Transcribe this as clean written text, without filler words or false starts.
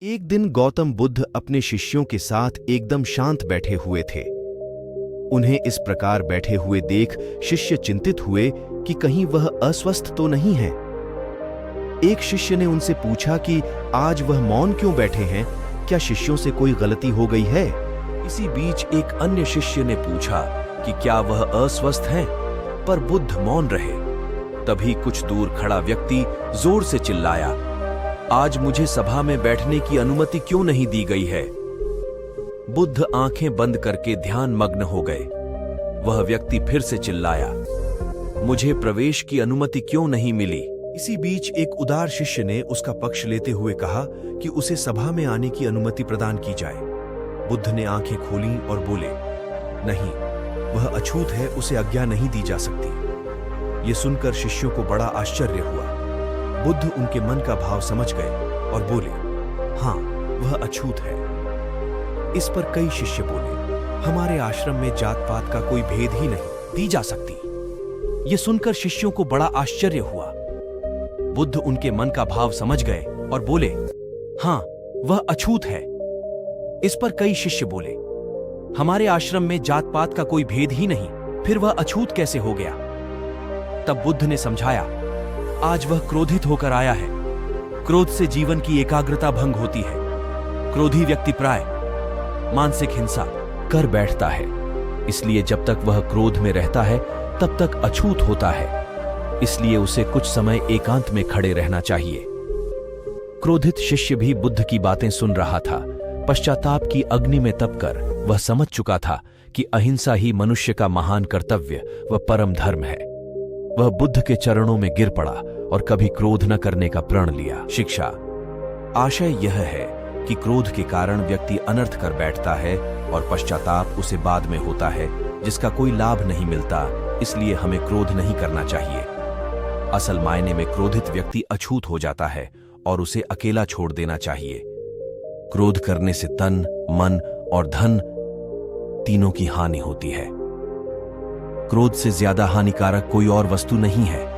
एक दिन गौतम बुद्ध अपने शिष्यों के साथ एकदम शांत बैठे हुए थे। उन्हें इस प्रकार बैठे हुए देख शिष्य चिंतित हुए कि कहीं वह अस्वस्थ तो नहीं है। एक शिष्य ने उनसे पूछा कि आज वह मौन क्यों बैठे हैं, क्या शिष्यों से कोई गलती हो गई है? इसी बीच एक अन्य शिष्य ने पूछा कि क्या वह अस्वस्थ हैं, पर बुद्ध मौन रहे। तभी कुछ दूर खड़ा व्यक्ति जोर से चिल्लाया, आज मुझे सभा में बैठने की अनुमति क्यों नहीं दी गई है? बुद्ध आंखें बंद करके ध्यान मग्न हो गए। वह व्यक्ति फिर से चिल्लाया, मुझे प्रवेश की अनुमति क्यों नहीं मिली? इसी बीच एक उदार शिष्य ने उसका पक्ष लेते हुए कहा कि उसे सभा में आने की अनुमति प्रदान की जाए। बुद्ध ने आंखें खोलीं और बोले, नहीं, वह अछूत है, उसे आज्ञा नहीं दी जा सकती। ये सुनकर शिष्यों को बड़ा आश्चर्य हुआ। बुद्ध उनके मन का भाव समझ गए और बोले, हाँ, वह अछूत है। इस पर कई शिष्य बोले, हमारे आश्रम में जात पात का कोई भेद ही नहीं दी जा सकती। ये सुनकर शिष्यों को बड़ा आश्चर्य हुआ। बुद्ध उनके मन का भाव समझ गए और बोले, हाँ, वह अछूत है। इस पर कई शिष्य बोले, हमारे आश्रम में जात पात का कोई भेद ही नहीं, फिर वह अछूत कैसे हो गया? तब बुद्ध ने समझाया, आज वह क्रोधित होकर आया है। क्रोध से जीवन की एकाग्रता भंग होती है। क्रोधी व्यक्ति प्राय मानसिक हिंसा कर बैठता है। इसलिए जब तक वह क्रोध में रहता है तब तक अछूत होता है। इसलिए उसे कुछ समय एकांत में खड़े रहना चाहिए। क्रोधित शिष्य भी बुद्ध की बातें सुन रहा था। पश्चाताप की अग्नि में तपकर वह समझ चुका था कि अहिंसा ही मनुष्य का महान कर्तव्य व परम धर्म है। वह बुद्ध के चरणों में गिर पड़ा और कभी क्रोध न करने का प्रण लिया। शिक्षा आशय यह है कि क्रोध के कारण व्यक्ति अनर्थ कर बैठता है और पश्चाताप उसे बाद में होता है, जिसका कोई लाभ नहीं मिलता। इसलिए हमें क्रोध नहीं करना चाहिए। असल मायने में क्रोधित व्यक्ति अछूत हो जाता है और उसे अकेला छोड़ देना चाहिए। क्रोध करने से तन, मन और धन तीनों की हानि होती है। क्रोध से ज्यादा हानिकारक कोई और वस्तु नहीं है।